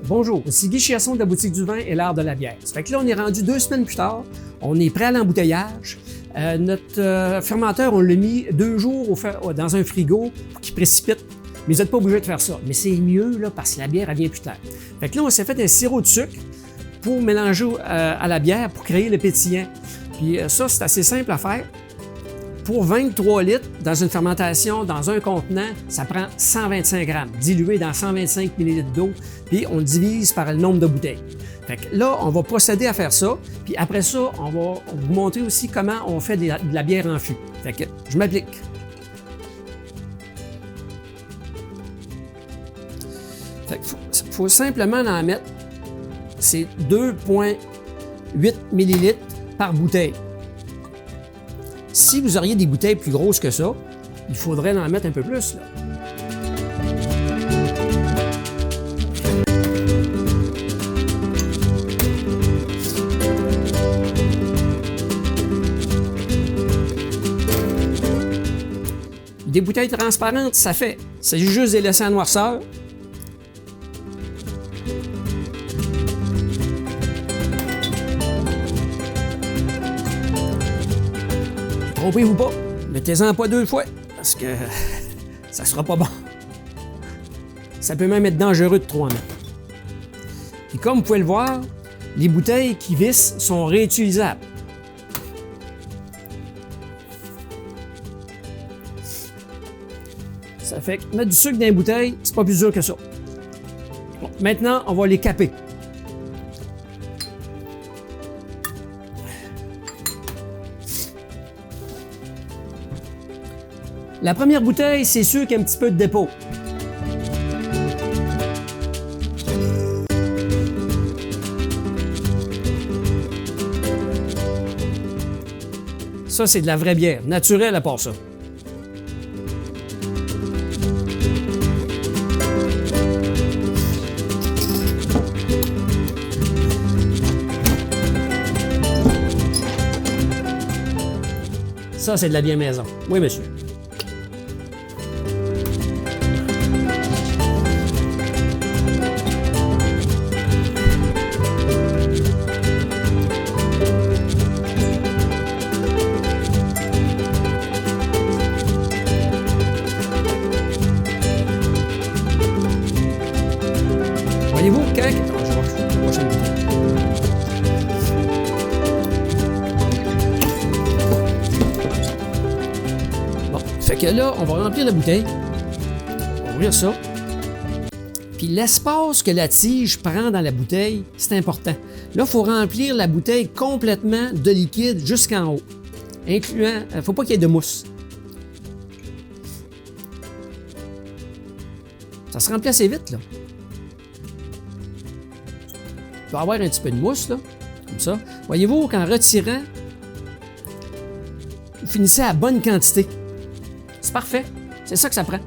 Bonjour, ici Guy Chiasson de la boutique du vin et l'art de la bière. Ça fait que là, on est rendu 2 semaines plus tard, on est prêt à l'embouteillage. Notre fermenteur, on l'a mis 2 jours dans un frigo pour qu'il précipite. Mais vous n'êtes pas obligé de faire ça. Mais c'est mieux là, parce que la bière, elle vient plus tard. Fait que là, on s'est fait un sirop de sucre pour mélanger à la bière pour créer le pétillant. Puis ça, c'est assez simple à faire. Pour 23 litres, dans une fermentation, dans un contenant, ça prend 125 grammes, dilué dans 125 ml d'eau, puis on le divise par le nombre de bouteilles. Fait que là, on va procéder à faire ça, puis après ça, on va vous montrer aussi comment on fait de la bière en fût. Fait que je m'applique. Fait qu'il faut simplement en mettre, c'est 2,8 ml par bouteille. Si vous auriez des bouteilles plus grosses que ça, il faudrait en mettre un peu plus. Là. Des bouteilles transparentes, ça fait. Il s'agit juste de les laisser en noirceur. Trompez-vous pas, mettez-en pas 2 fois, parce que ça sera pas bon. Ça peut même être dangereux de trop en mettre. Puis comme vous pouvez le voir, les bouteilles qui vissent sont réutilisables. Ça fait que mettre du sucre dans les bouteilles, c'est pas plus dur que ça. Bon, maintenant, on va les caper. La première bouteille, c'est sûr qu'il y a un petit peu de dépôt. Ça, c'est de la vraie bière, naturelle à part ça. Ça, c'est de la bière maison. Oui, monsieur. Voyez-vous, quand... Bon, fait que là, on va remplir la bouteille. On va ouvrir ça. Puis l'espace que la tige prend dans la bouteille, c'est important. Là, il faut remplir la bouteille complètement de liquide jusqu'en haut, incluant... Il ne faut pas qu'il y ait de mousse. Ça se remplit assez vite, là. Il va y avoir un petit peu de mousse, là, comme ça. Voyez-vous qu'en retirant, vous finissez à bonne quantité. C'est parfait. C'est ça que ça prend.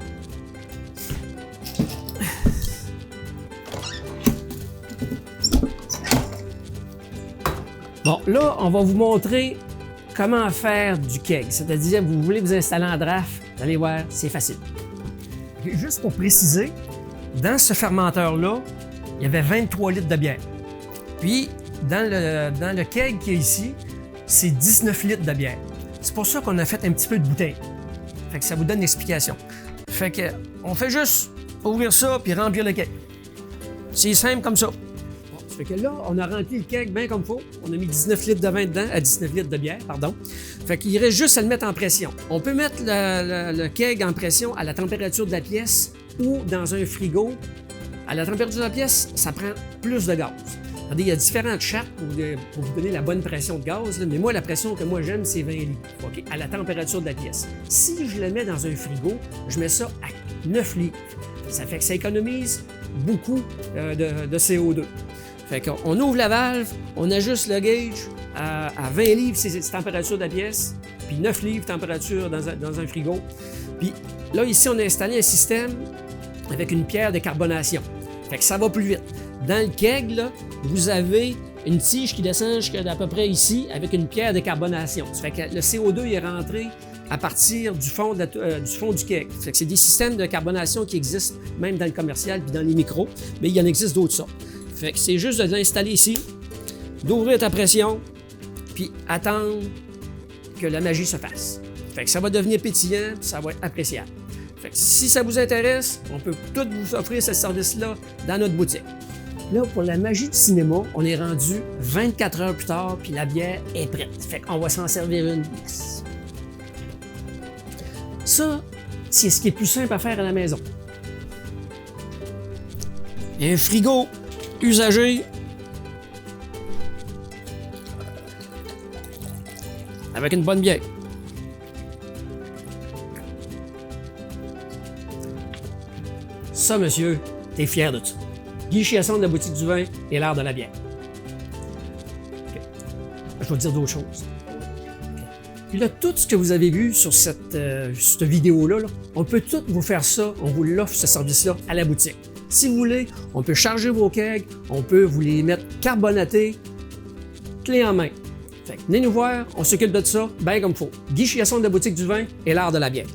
Bon, là, on va vous montrer comment faire du keg. C'est-à-dire, vous voulez vous installer en draft, vous allez voir, c'est facile. Juste pour préciser, dans ce fermenteur-là, il y avait 23 litres de bière. Puis, dans le keg qui est ici, c'est 19 litres de bière. C'est pour ça qu'on a fait un petit peu de bouteille. Fait que ça vous donne l'explication. Fait que, on fait juste ouvrir ça puis remplir le keg. C'est simple comme ça. Bon, ça fait que là, on a rempli le keg bien comme il faut. On a mis 19 litres de vin dedans, 19 litres de bière, pardon. Fait qu'il reste juste à le mettre en pression. On peut mettre le keg en pression à la température de la pièce ou dans un frigo. À la température de la pièce, ça prend plus de gaz. Regardez, il y a différentes chartes pour vous donner la bonne pression de gaz, là, mais moi, la pression que moi j'aime, c'est 20 litres, okay, à la température de la pièce. Si je le mets dans un frigo, je mets ça à 9 litres. Ça fait que ça économise beaucoup de CO2. Fait qu'on ouvre la valve, on ajuste le gauge à 20 livres, c'est la température de la pièce, puis 9 livres température dans un frigo. Puis là, ici, on a installé un système avec une pierre de carbonation. Fait que ça va plus vite. Dans le keg, là, vous avez une tige qui descend jusqu'à peu près ici avec une pierre de carbonation. Ça fait que le CO2 il est rentré à partir du fond du keg. C'est des systèmes de carbonation qui existent même dans le commercial puis dans les micros, mais il y en existe d'autres sortes. Fait que c'est juste de l'installer ici, d'ouvrir ta pression, puis attendre que la magie se fasse. Fait que ça va devenir pétillant, puis ça va être appréciable. Fait que si ça vous intéresse, on peut tout vous offrir ce service-là dans notre boutique. Là, pour la magie du cinéma, on est rendu 24 heures plus tard, puis la bière est prête. Fait qu'on va s'en servir une. Yes. Ça, c'est ce qui est plus simple à faire à la maison. Un frigo usagé avec une bonne bière. Ça, monsieur, t'es fier de ça. Guy Chiasson de la boutique du vin et l'art de la bière. Okay. Je vais te dire d'autres choses. Okay. Puis là, tout ce que vous avez vu sur cette vidéo-là, on peut tout vous faire ça, on vous l'offre ce service-là à la boutique. Si vous voulez, on peut charger vos kegs, on peut vous les mettre carbonatés, clé en main. Fait que venez nous voir, on s'occupe de ça, bien comme il faut. Guy Chiasson de la boutique du vin et l'art de la bière.